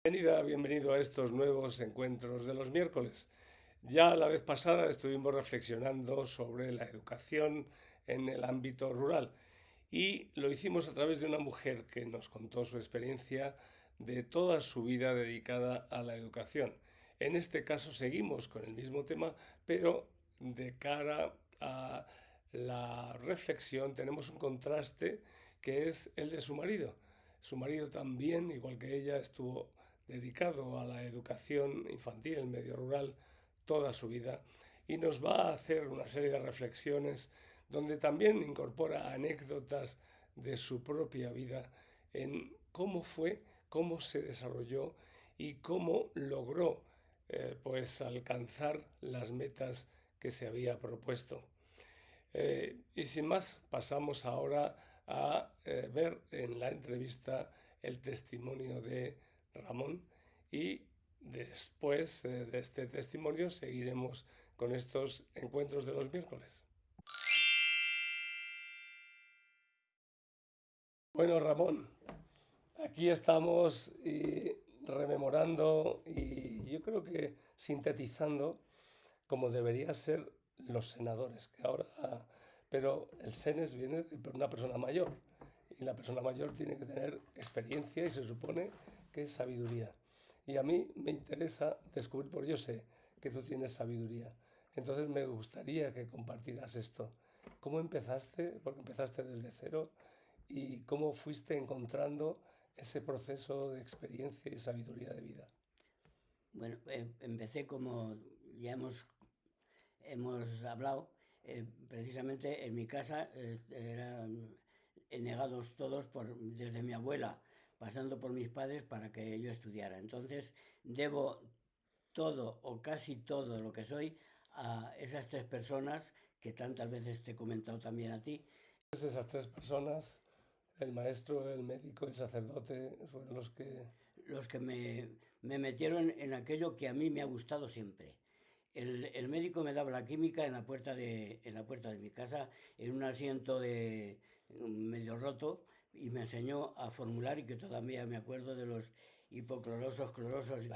Bienvenida, bienvenido a estos nuevos encuentros de los miércoles. Ya la vez pasada estuvimos reflexionando sobre la educación en el ámbito rural y lo hicimos a través de una mujer que nos contó su experiencia de toda su vida dedicada a la educación. En este caso seguimos con el mismo tema, pero de cara a la reflexión tenemos un contraste que es el de su marido. Su marido también, igual que ella, estuvo dedicado a la educación infantil en medio rural toda su vida y nos va a hacer una serie de reflexiones donde también incorpora anécdotas de su propia vida en cómo fue, cómo se desarrolló y cómo logró pues alcanzar las metas que se había propuesto. Y sin más, pasamos ahora a ver en la entrevista el testimonio de Ramón y después de este testimonio seguiremos con estos encuentros de los miércoles. Bueno, Ramón, aquí estamos rememorando y yo creo que sintetizando como deberían ser los senadores, que ahora, pero el senes viene de una persona mayor y la persona mayor tiene que tener experiencia y se supone que es sabiduría. Y a mí me interesa descubrir, porque yo sé que tú tienes sabiduría. Entonces me gustaría que compartieras esto. ¿Cómo empezaste? Porque empezaste desde cero y cómo fuiste encontrando ese proceso de experiencia y sabiduría de vida. Bueno, empecé como ya hemos hablado, precisamente en mi casa eran negados todos desde mi abuela, pasando por mis padres para que yo estudiara. Entonces debo todo o casi todo lo que soy a esas tres personas que tantas veces te he comentado también a ti. Esas tres personas, el maestro, el médico y el sacerdote, fueron los que... Los que me metieron en aquello que a mí me ha gustado siempre. El médico me daba la química en la puerta de mi casa, en un asiento de medio roto, y me enseñó a formular, y que todavía me acuerdo de los hipoclorosos, clorosos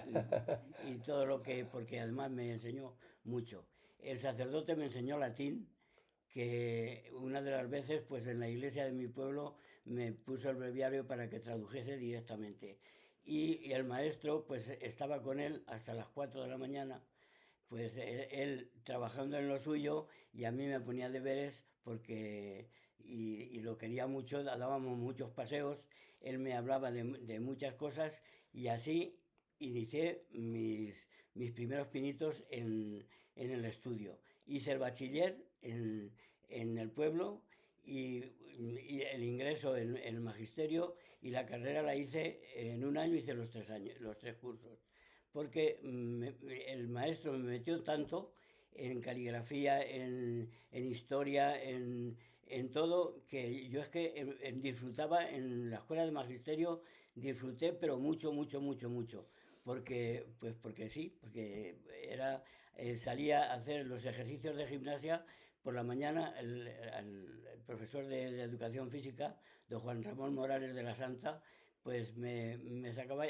y todo lo que, porque además me enseñó mucho. El sacerdote me enseñó latín, que una de las veces, pues en la iglesia de mi pueblo, me puso el breviario para que tradujese directamente. Y el maestro, pues estaba con él hasta las 4 de la mañana, pues él trabajando en lo suyo, y a mí me ponía deberes porque, y lo quería mucho, dábamos muchos paseos, él me hablaba de muchas cosas, y así inicié mis primeros pinitos en el estudio. Hice el bachiller en el pueblo, y el ingreso en el magisterio, y la carrera la hice en un año. Hice los tres cursos, porque el maestro me metió tanto en caligrafía, en historia, en todo, que yo es que disfrutaba en la escuela de magisterio. Disfruté, pero mucho, mucho, mucho, mucho, porque sí, porque salía a hacer los ejercicios de gimnasia por la mañana. El profesor de educación física, don Juan Ramón Morales de la Santa, pues me sacaba,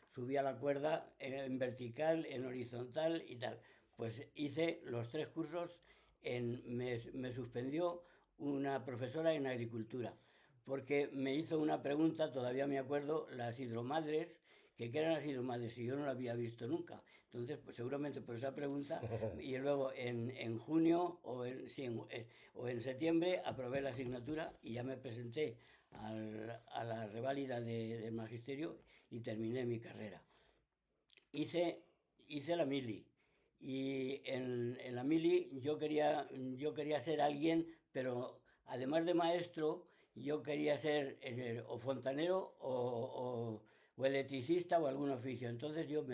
subía la cuerda en vertical, en horizontal y tal. Pues hice los tres cursos. Me suspendió una profesora en agricultura, porque me hizo una pregunta, todavía me acuerdo, las hidromadres, que qué eran las hidromadres, y yo no la había visto nunca. Entonces, pues seguramente por esa pregunta, y luego en junio o en septiembre aprobé la asignatura, y ya me presenté a la reválida del magisterio, y terminé mi carrera. Hice la mili, y en la mili yo quería ser alguien, pero además de maestro, yo quería ser o fontanero o electricista o algún oficio. Entonces yo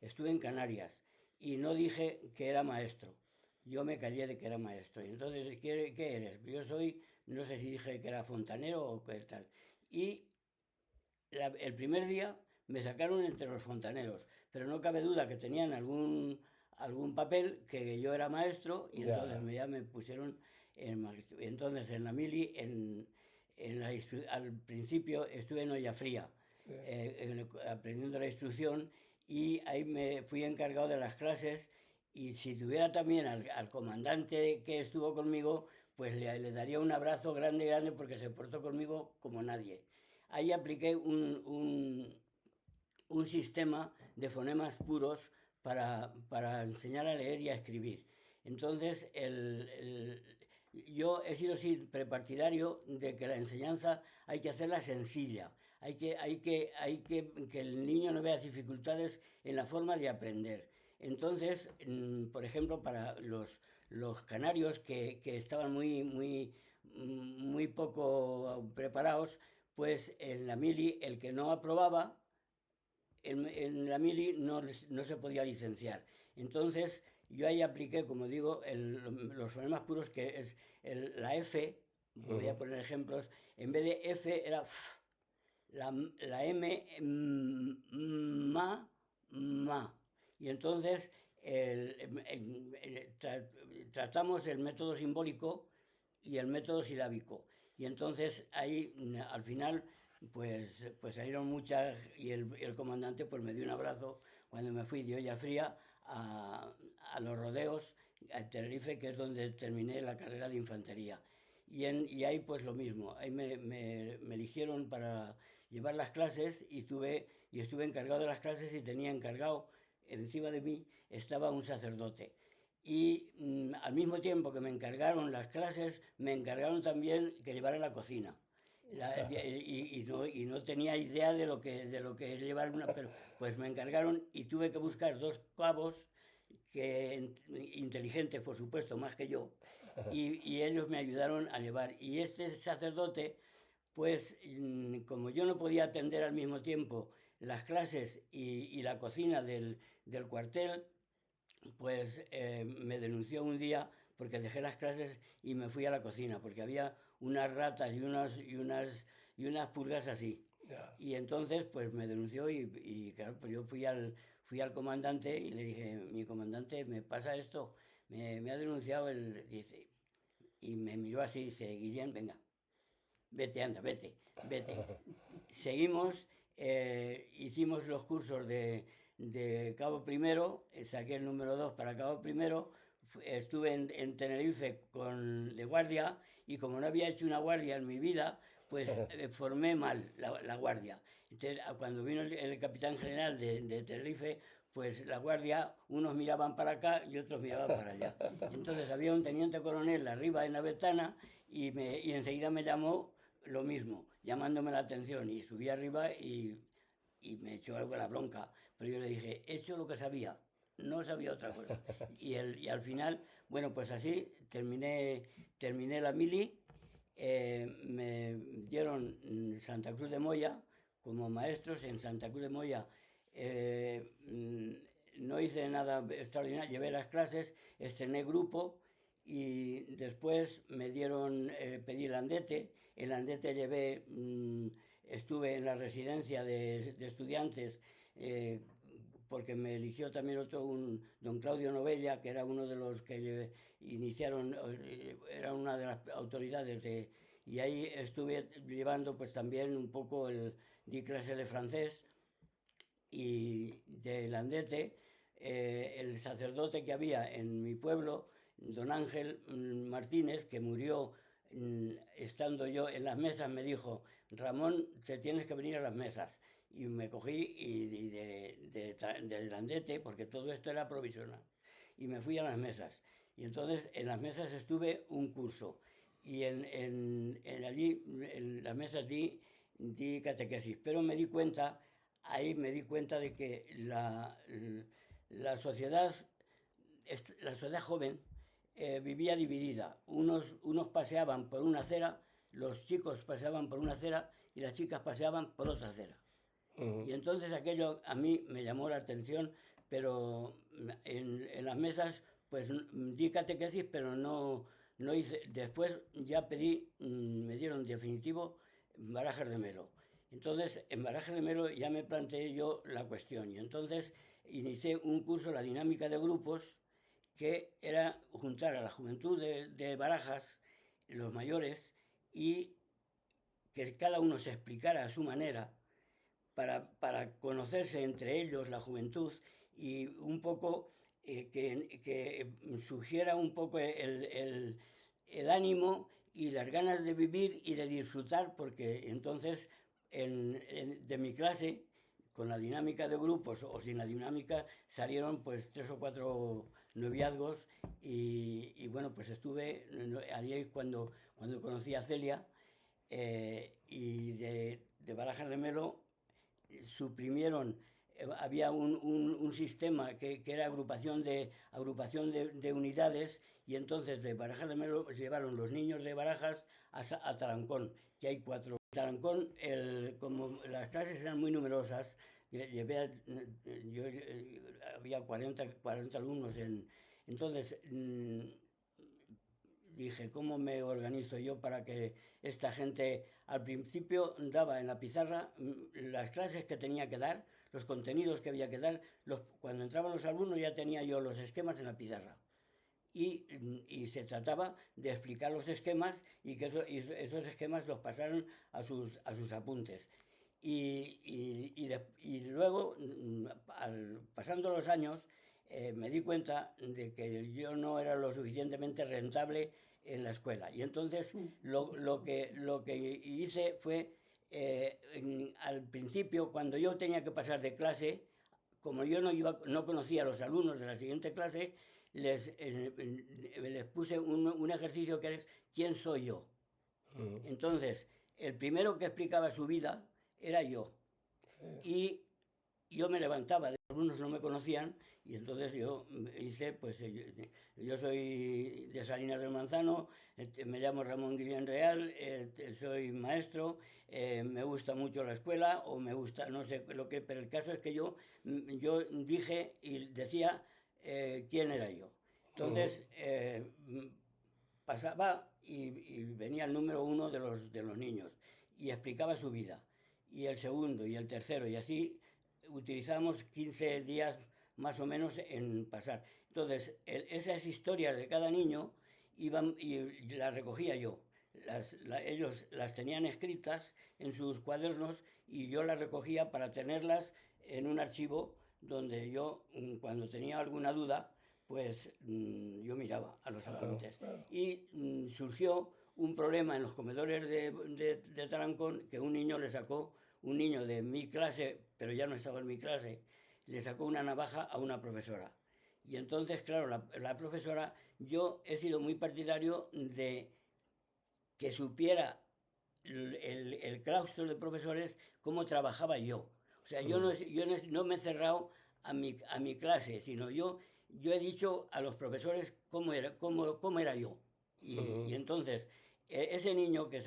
estuve en Canarias, y no dije que era maestro. Yo me callé de que era maestro. Y entonces, ¿qué eres? Yo soy, no sé si dije que era fontanero o qué tal. Y el primer día me sacaron entre los fontaneros, pero no cabe duda que tenían algún papel que yo era maestro, y entonces Ya. ya me pusieron en magisterio. Entonces en la mili, al principio estuve en olla fría, aprendiendo la instrucción, y ahí me fui encargado de las clases, y si tuviera también al comandante que estuvo conmigo, pues le daría un abrazo grande, grande, porque se portó conmigo como nadie. Ahí apliqué un sistema de fonemas puros para enseñar a leer y a escribir. Entonces, yo he sido siempre partidario de que la enseñanza hay que hacerla sencilla, que el niño no vea dificultades en la forma de aprender. Entonces, por ejemplo, para los canarios que estaban muy poco preparados, pues en la mili el que no aprobaba en la mili no se podía licenciar. Entonces yo ahí apliqué, como digo, los fonemas puros, que es la F, voy a poner ejemplos, en vez de F era F, la M, ma. Y entonces tratamos el método simbólico y el método silábico. Y entonces ahí al final pues salieron muchas, y el comandante pues me dio un abrazo cuando me fui de olla fría a los rodeos, a Tenerife, que es donde terminé la carrera de infantería. Y ahí pues lo mismo, ahí me eligieron para llevar las clases, y estuve encargado de las clases, y tenía encargado, encima de mí estaba un sacerdote. Y al mismo tiempo que me encargaron las clases, me encargaron también que llevara la cocina. Y no tenía idea de lo que es llevar una, pero pues me encargaron, y tuve que buscar dos cabos inteligentes, por supuesto, más que yo, y ellos me ayudaron a llevar. Y este sacerdote, pues como yo no podía atender al mismo tiempo las clases y la cocina del cuartel, pues me denunció un día porque dejé las clases y me fui a la cocina, porque había unas ratas y unas pulgas así. Ya. Y entonces pues me denunció, y claro, pues yo fui al comandante y le dije: mi comandante, me pasa esto, me ha denunciado dice, y me miró así y dice: Guillén, venga, vete, anda, vete. Seguimos, hicimos los cursos de cabo primero, saqué el número 2 para cabo primero, estuve en Tenerife de guardia, y como no había hecho una guardia en mi vida, pues formé mal la guardia. Entonces, cuando vino el capitán general de Tenerife, pues la guardia, unos miraban para acá y otros miraban para allá. Entonces había un teniente coronel arriba en la ventana, y enseguida me llamó lo mismo, llamándome la atención, y subí arriba y me echó algo de la bronca. Pero yo le dije: he hecho lo que sabía, no sabía otra cosa. Y al final, bueno, pues así terminé la mili. Me dieron Santa Cruz de Moya como maestros. En Santa Cruz de Moya no hice nada extraordinario, llevé las clases, estrené grupo, y después me dieron, pedí el andete. El andete llevé, estuve en la residencia de estudiantes, porque me eligió también don Claudio Novella, que era uno de los que iniciaron, era una de las autoridades y ahí estuve llevando pues también un poco di clase de francés y del andete. El sacerdote que había en mi pueblo, don Ángel Martínez, que murió estando yo en las mesas, me dijo: Ramón, te tienes que venir a las mesas. Y me cogí del andete, porque todo esto era provisional, y me fui a las mesas. Y entonces en las mesas estuve un curso, y allí en las mesas di catequesis, pero ahí me di cuenta de que la sociedad joven vivía dividida. Unos paseaban por una acera, los chicos paseaban por una acera y las chicas paseaban por otra acera. Y entonces aquello a mí me llamó la atención, pero en las mesas pues di catequesis, pero no hice. Después ya me dieron definitivo Barajas de Melo. Entonces en Barajas de Melo ya me planteé yo la cuestión, y entonces inicié un curso, la dinámica de grupos, que era juntar a la juventud de Barajas, los mayores, y que cada uno se explicara a su manera, para conocerse entre ellos, la juventud, y un poco que surgiera un poco el ánimo y las ganas de vivir y de disfrutar, porque entonces de mi clase, con la dinámica de grupos o sin la dinámica, salieron pues 3 o 4 noviazgos bueno, pues estuve, ahí cuando conocí a Celia, y de Barajas de Melo suprimieron, había un sistema que era agrupación de unidades, y entonces de Barajas de Melo pues, llevaron los niños de Barajas a Tarancón, que hay 4. Tarancón, como las clases eran muy numerosas, había 40 alumnos entonces dije, ¿cómo me organizo yo para que esta gente, al principio daba en la pizarra las clases que tenía que dar, los contenidos que había que dar, cuando entraban los alumnos ya tenía yo los esquemas en la pizarra. Y se trataba de explicar los esquemas y que esos esquemas los pasaran a sus apuntes. Y luego, pasando los años, me di cuenta de que yo no era lo suficientemente rentable en la escuela. Y entonces lo que hice fue, al principio, cuando yo tenía que pasar de clase, como yo no conocía a los alumnos de la siguiente clase, les puse un ejercicio que es ¿quién soy yo? Entonces, el primero que explicaba su vida era yo. Sí. Y yo me levantaba, los alumnos no me conocían, y entonces yo hice, pues yo soy de Salinas del Manzano, me llamo Ramón Guillén Real, soy maestro, me gusta mucho la escuela, o me gusta, no sé lo que, pero el caso es que yo dije y decía quién era yo. Entonces, pasaba y venía el número 1 de los niños y explicaba su vida, y el segundo y el tercero, y así utilizamos 15 días más o menos en pasar. Entonces, esas historias de cada niño iban y las recogía yo. Ellos las tenían escritas en sus cuadernos y yo las recogía para tenerlas en un archivo donde yo, cuando tenía alguna duda, pues yo miraba a los apuntes. Claro. Y surgió un problema en los comedores de Tarancón, que un niño de mi clase, pero ya no estaba en mi clase, le sacó una navaja a una profesora. Y entonces, claro, la profesora, yo he sido muy partidario de que supiera el claustro de profesores cómo trabajaba yo. O sea, yo no me he cerrado a mi clase, sino yo he dicho a los profesores cómo era yo. Y entonces, ese niño que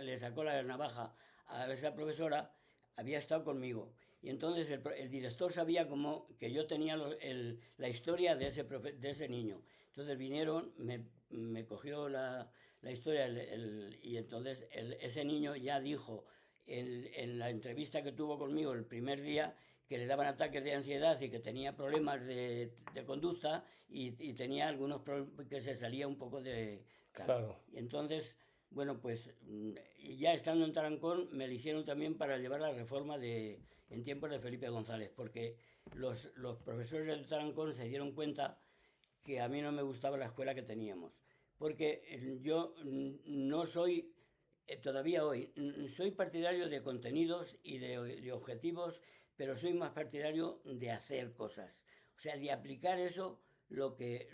le sacó la navaja a esa profesora había estado conmigo. Y entonces el director sabía que yo tenía la historia de ese niño. Entonces vinieron, me cogió la historia y entonces ese niño ya dijo en la entrevista que tuvo conmigo el primer día que le daban ataques de ansiedad y que tenía problemas de conducta y tenía algunos problemas que se salía un poco de... Claro. Y entonces, bueno, pues ya estando en Tarancón me eligieron también para llevar la reforma en tiempos de Felipe González, porque los profesores de Tarancón se dieron cuenta que a mí no me gustaba la escuela que teníamos, porque yo no soy, todavía hoy, soy partidario de contenidos y de objetivos, pero soy más partidario de hacer cosas, o sea, de aplicar eso, lo que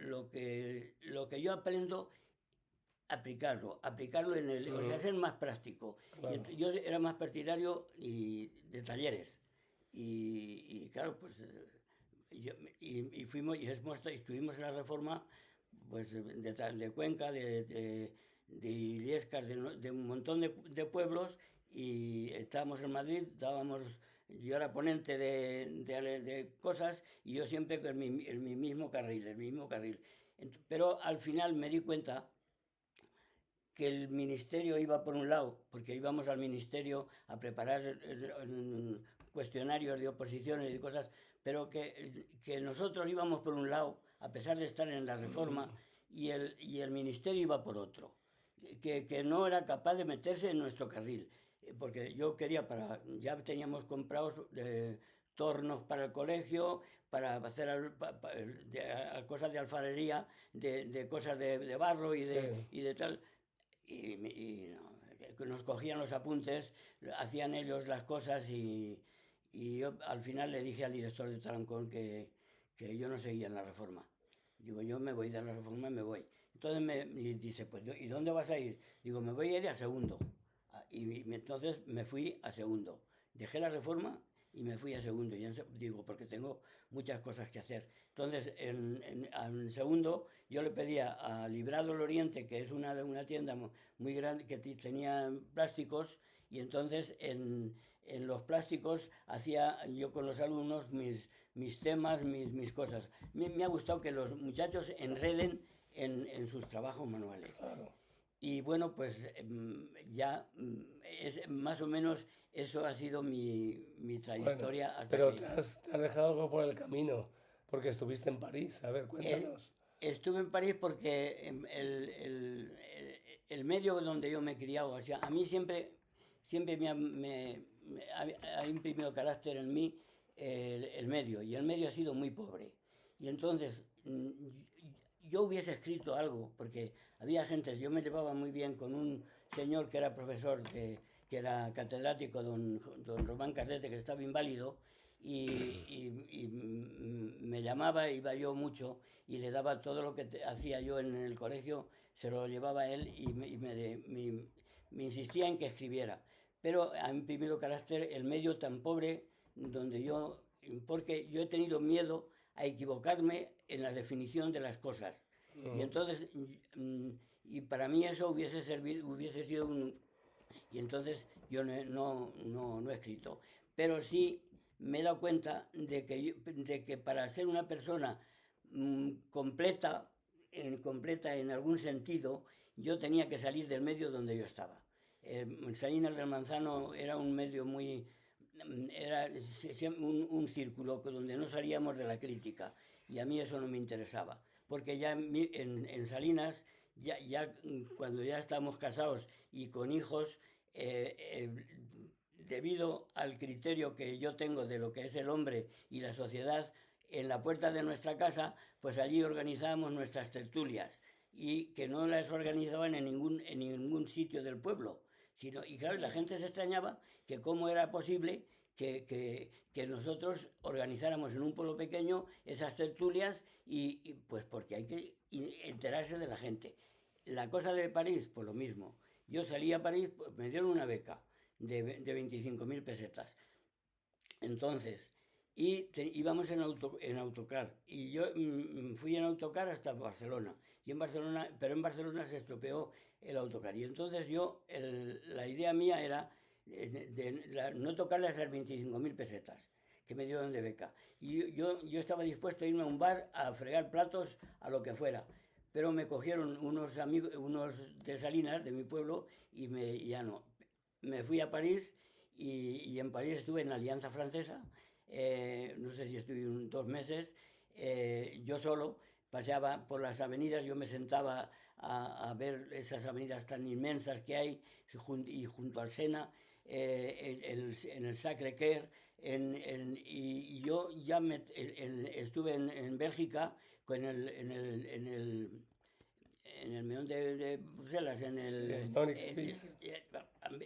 yo aprendo, aplicarlo o sea, ser más práctico. Claro. Yo era más partidario de talleres, y claro, pues estuvimos en la reforma pues de Cuenca, de Illescas, de un montón de pueblos, y estábamos en Madrid, yo era ponente de cosas, y yo siempre en mi mismo carril. Pero al final me di cuenta que el ministerio iba por un lado, porque íbamos al ministerio a preparar cuestionarios de oposiciones y cosas, pero que nosotros íbamos por un lado, a pesar de estar en la reforma, y el ministerio iba por otro, que no era capaz de meterse en nuestro carril. porque yo quería ya teníamos comprados tornos para el colegio, para hacer cosas de alfarería, de cosas de barro Sí, y de tal. No, que nos cogían los apuntes, hacían ellos las cosas y yo al final le dije al director de Tarancón que yo no seguía en la reforma. Digo, yo me voy de la reforma y me voy. Entonces y dice, pues, ¿y dónde vas a ir? Digo, me voy a ir a segundo. Entonces me fui a segundo. Dejé la reforma y me fui a segundo. Digo, porque tengo muchas cosas que hacer. Entonces, en segundo, yo le pedía a Librado del Oriente, que es una tienda muy grande, que tenía plásticos, y entonces en los plásticos hacía yo con los alumnos mis temas, mis cosas. Me ha gustado que los muchachos enreden en sus trabajos manuales. claro. Y bueno, pues ya es más o menos eso ha sido mi Bueno, trayectoria hasta pero que te has dejado algo por el camino, porque estuviste en París. A ver, es- cuéntanos. estuve en París porque el medio donde yo me he criado, o sea, a mí siempre ha imprimido carácter en mí el medio, y el medio ha sido muy pobre. Y entonces yo hubiese escrito algo, porque había gente, yo me llevaba muy bien con un señor que era profesor, que era catedrático, don Román Cardete, que estaba inválido, me llamaba, iba yo mucho y le daba todo lo que hacía yo en el colegio, se lo llevaba a él me insistía en que escribiera. Pero ha imprimido carácter el medio tan pobre donde porque yo he tenido miedo a equivocarme en la definición de las cosas. Y Mm, entonces, y para mí eso hubiese sido y entonces yo no he escrito. Pero sí me he dado cuenta de que para ser una persona completa en algún sentido, yo tenía que salir del medio donde yo estaba. Salinas del Manzano era un medio era un círculo donde no salíamos de la crítica, y a mí eso no me interesaba, porque ya en Salinas, cuando ya estábamos casados y con hijos, debido al criterio que yo tengo de lo que es el hombre y la sociedad, en la puerta de nuestra casa, pues allí organizábamos nuestras tertulias, y que no las organizaban en ningún sitio del pueblo. Y claro, la gente se extrañaba que cómo era posible que nosotros organizáramos en un pueblo pequeño esas tertulias, pues porque hay que enterarse de la gente. La cosa de París, pues lo mismo. Yo salí a París, pues me dieron una beca de 25.000 pesetas. Entonces, íbamos en autocar, y yo fui en autocar hasta Barcelona, pero en Barcelona se estropeó el autocar, y entonces la idea mía era no tocarle a esas 25.000 pesetas que me dieron de beca, y yo estaba dispuesto a irme a un bar a fregar platos, a lo que fuera, pero me cogieron unos amigos, unos de Salinas, de mi pueblo, y ya no. Me fui a París, y en París estuve en la Alianza Francesa, no sé si estuve 2 meses, yo solo paseaba por las avenidas, yo me sentaba a ver esas avenidas tan inmensas que hay, y junto al Sena, en el Sacré-Cœur, y yo ya estuve en Bélgica, en el meón de Bruselas, sí, en Onyx Peace.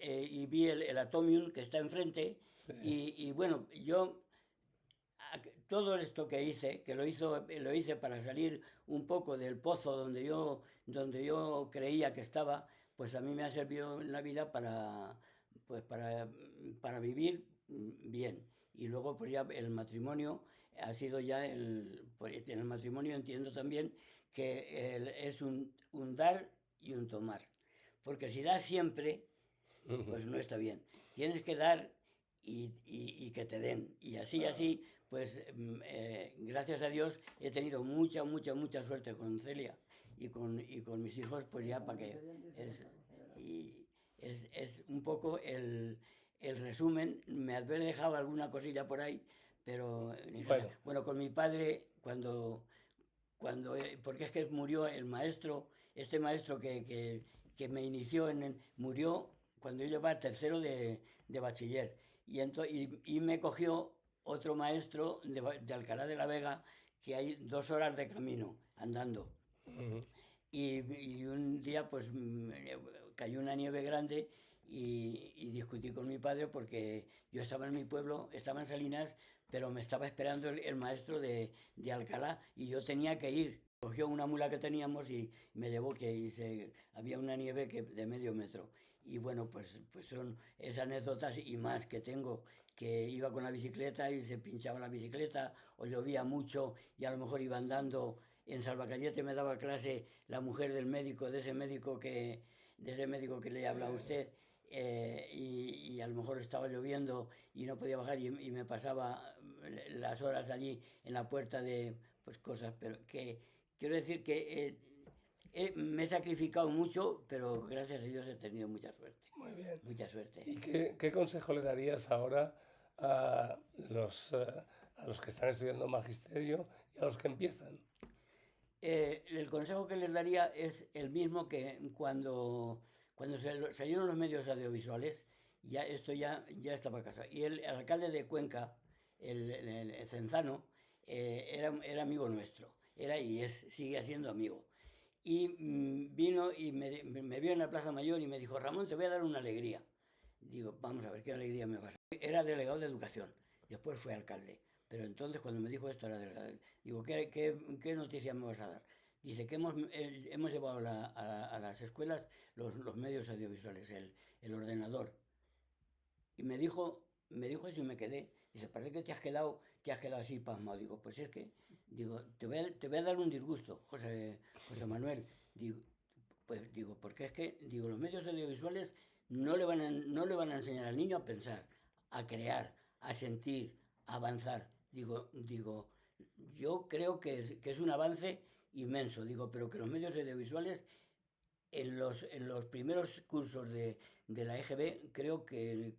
y vi el Atomium que está enfrente, Sí, y bueno, todo esto que hice, lo hice para salir un poco del pozo donde yo creía que estaba, pues a mí me ha servido en la vida pues para vivir bien. Y luego pues ya el matrimonio ha sido pues, en el matrimonio entiendo también que es un dar y un tomar. Porque si das siempre, pues no está bien. Tienes que dar y que te den. Y claro. así, pues gracias a Dios he tenido mucha suerte con Celia y con mis hijos, pues ya para que y es un poco el resumen. Me habré dejado alguna cosilla por ahí, pero en general. Bueno, Bueno, con mi padre, porque es que murió el maestro, este maestro que me inició murió cuando yo iba a tercero de bachiller. Y me cogió otro maestro de Alcalá de la Vega, que hay 2 horas de camino andando. Ujú. Y un día pues cayó una nieve grande y discutí con mi padre porque yo estaba en mi pueblo, estaba en Salinas, pero me estaba esperando el maestro de Alcalá y yo tenía que ir. Cogió una mula que teníamos y me llevó había una nieve de medio metro. Y bueno, pues son esas anécdotas y más que tengo, que iba con la bicicleta y se pinchaba la bicicleta, o llovía mucho y a lo mejor iba andando. En Salvacayete me daba clase la mujer del médico, de ese médico que le Sí. habla a usted, y a lo mejor estaba lloviendo y no podía bajar y me pasaba las horas allí en la puerta de pues cosas, pero que quiero decir que me he sacrificado mucho, pero gracias a Dios he tenido mucha suerte, Muy bien. mucha suerte. ¿Y qué consejo le darías ahora a a los que están estudiando magisterio y a los que empiezan? El consejo que les daría es el mismo que cuando salieron los medios audiovisuales, ya estaba casado. Y el alcalde de Cuenca, el Cenzano, era amigo nuestro. Era y sigue siendo amigo. Y vino y me vio en la Plaza Mayor y me dijo, Ramón, te voy a dar una alegría. Digo, vamos a ver qué alegría me pasa. Era delegado de educación, después fue alcalde. Pero entonces cuando me dijo esto era delegado. Digo, ¿qué noticia me vas a dar? Dice que hemos llevado a las escuelas los medios audiovisuales, el ordenador. Y me dijo eso y me quedé. Dice, parece que te has quedado así pasmado. Digo, pues es que, digo, te voy a dar un disgusto, José Manuel. Digo, porque es que, digo, los medios audiovisuales no le van a enseñar al niño a pensar, a crear, a sentir, a avanzar. Digo, yo creo que es un avance inmenso, digo, pero que los medios audiovisuales en los primeros cursos de la EGB creo que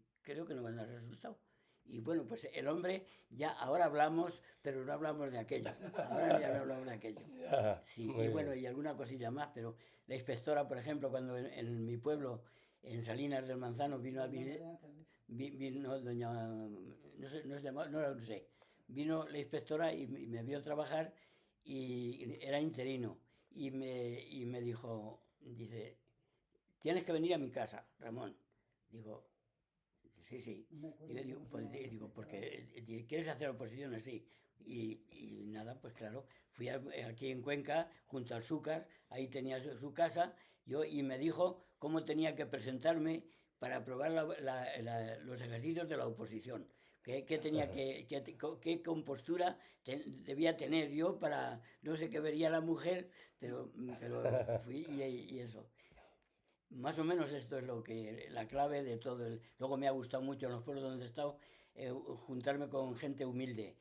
no van a dar resultado. Y bueno, pues el hombre, ya ahora hablamos, pero no hablamos de aquello. Ahora ya no hablamos de aquello. Ya, Sí, y muy bueno, bien. y alguna cosilla más, pero la inspectora, por ejemplo, cuando en mi pueblo, en Salinas del Manzano, vino a visitar, vino doña, no sé, no se llamaba, no lo sé, vino la inspectora y me vio trabajar y era interino y me dice, tienes que venir a mi casa, Ramón. Digo, sí, sí. Digo, porque quieres hacer oposiciones, sí. Y nada, pues claro, fui aquí en Cuenca, junto al Zúcar, ahí tenía su casa, y me dijo cómo tenía que presentarme para aprobar los ejercicios de la oposición. Qué compostura debía tener yo para, no sé qué vería la mujer, pero fui y eso. Más o menos esto es la clave de todo. Luego me ha gustado mucho en los pueblos donde he estado juntarme con gente humilde.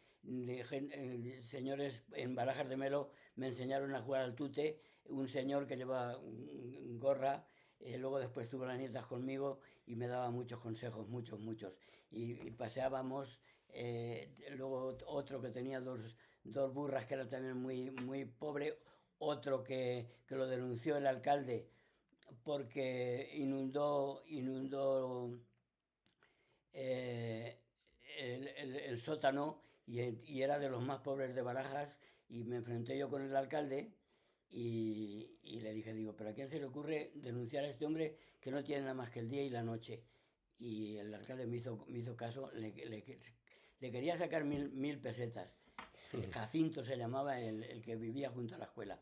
Señores en Barajas de Melo me enseñaron a jugar al tute. Un señor que lleva gorra, luego después tuvo las nietas conmigo y me daba muchos consejos, muchos, muchos. Y paseábamos. Luego otro que tenía dos burras que era también muy, muy pobre. Otro que lo denunció el alcalde porque inundó eh, el sótano y era de los más pobres de Barajas y me enfrenté yo con el alcalde y le dije, digo, ¿pero a quién se le ocurre denunciar a este hombre que no tiene nada más que el día y la noche? Y el alcalde me hizo caso, le quería sacar mil pesetas. Jacinto se llamaba el que vivía junto a la escuela.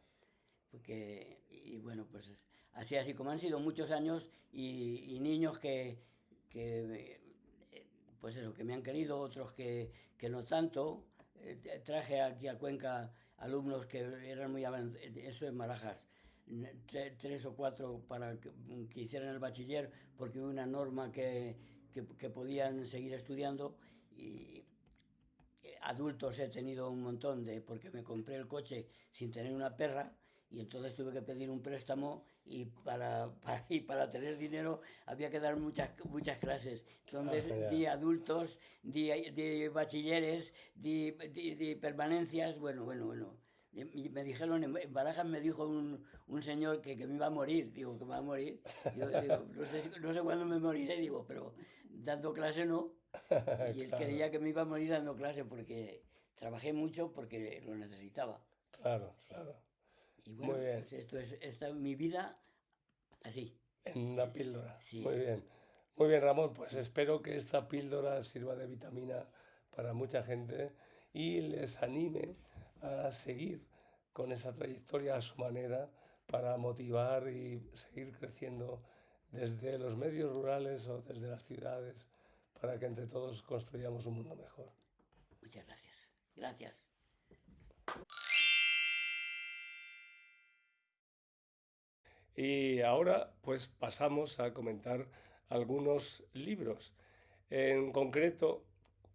Y bueno, pues así como han sido muchos años y niños que, pues eso, que me han querido, otros que no tanto. Traje aquí a Cuenca alumnos que eran muy avanzados, eso en Barajas, 3 o 4 para que hicieran el bachiller, porque hubo una norma que podían seguir estudiando. Y adultos he tenido un montón porque me compré el coche sin tener una perra y entonces tuve que pedir un préstamo y para tener dinero había que dar muchas clases. Ah, Entonces di ya. adultos, di bachilleres, di permanencias, bueno, bueno, bueno. Y me dijeron, en Barajas me dijo un señor que me iba a morir. Digo, que me va a morir. Yo digo, no sé cuándo me moriré, digo, pero dando clase no. Y él Claro, creía que me iba a morir dando clase porque trabajé mucho porque lo necesitaba. claro, Sí. claro. Y Muy bueno, bien. pues esta es mi vida así. En una píldora. Muy Sí, bien. Muy bien, Ramón. Pues espero que esta píldora sirva de vitamina para mucha gente y les anime a seguir con esa trayectoria a su manera para motivar y seguir creciendo desde los medios rurales o desde las ciudades para que entre todos construyamos un mundo mejor. muchas gracias. Gracias. Y ahora pues pasamos a comentar algunos libros. En concreto,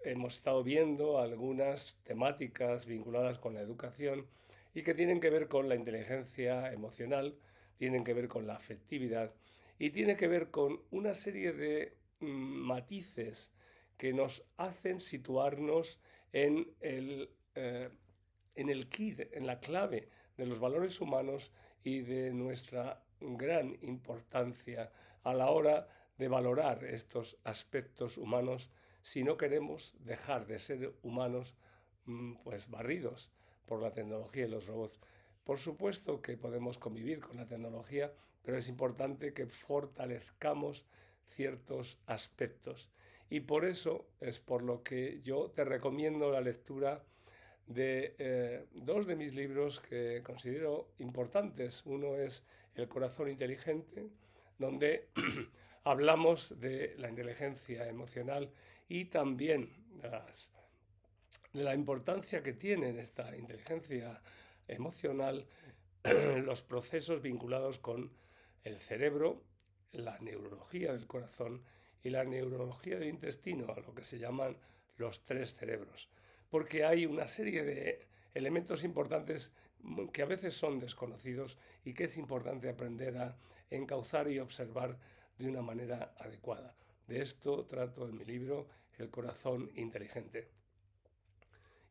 hemos estado viendo algunas temáticas vinculadas con la educación y que tienen que ver con la inteligencia emocional, tienen que ver con la afectividad y tiene que ver con una serie de matices que nos hacen situarnos en el kit, en la clave de los valores humanos y de nuestra gran importancia a la hora de valorar estos aspectos humanos si no queremos dejar de ser humanos pues barridos por la tecnología y los robots. Por supuesto que podemos convivir con la tecnología, pero es importante que fortalezcamos ciertos aspectos. Y por eso es por lo que yo te recomiendo la lectura de dos de mis libros que considero importantes. Uno es El corazón inteligente, donde hablamos de la inteligencia emocional y también de la importancia que tiene esta inteligencia emocional los procesos vinculados con el cerebro, la neurología del corazón y la neurología del intestino, a lo que se llaman los tres cerebros. Porque hay una serie de elementos importantes que a veces son desconocidos y que es importante aprender a encauzar y observar de una manera adecuada. De esto trato en mi libro El corazón inteligente.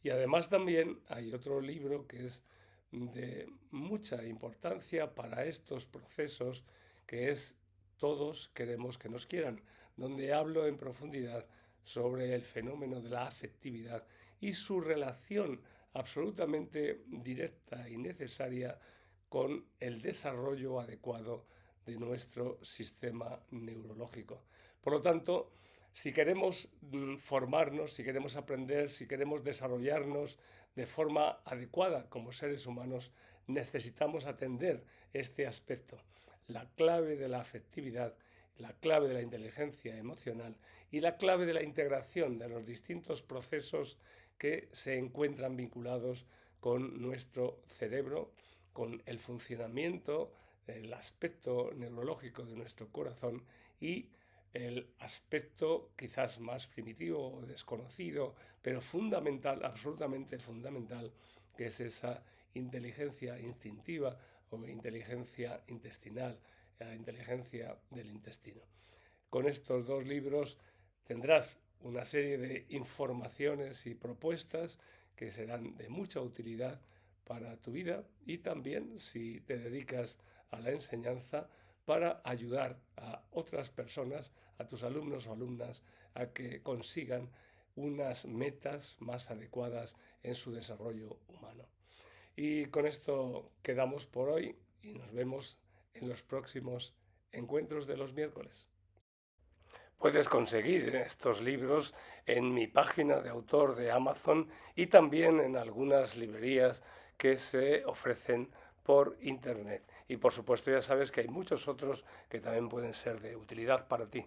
Y además también hay otro libro que es de mucha importancia para estos procesos, que es Todos queremos que nos quieran, donde hablo en profundidad sobre el fenómeno de la afectividad y su relación absolutamente directa y necesaria con el desarrollo adecuado de nuestro sistema neurológico. Por lo tanto, si queremos formarnos, si queremos aprender, si queremos desarrollarnos de forma adecuada como seres humanos, necesitamos atender este aspecto, la clave de la afectividad, la clave de la inteligencia emocional y la clave de la integración de los distintos procesos que se encuentran vinculados con nuestro cerebro, con el funcionamiento, el aspecto neurológico de nuestro corazón y el aspecto quizás más primitivo o desconocido, pero fundamental, absolutamente fundamental, que es esa inteligencia instintiva o inteligencia intestinal, la inteligencia del intestino. Con estos dos libros tendrás una serie de informaciones y propuestas que serán de mucha utilidad para tu vida y también si te dedicas a la enseñanza para ayudar a otras personas, a tus alumnos o alumnas, a que consigan unas metas más adecuadas en su desarrollo humano. Y con esto quedamos por hoy y nos vemos en los próximos encuentros de los miércoles. Puedes conseguir estos libros en mi página de autor de Amazon y también en algunas librerías que se ofrecen por internet. Y por supuesto ya sabes que hay muchos otros que también pueden ser de utilidad para ti.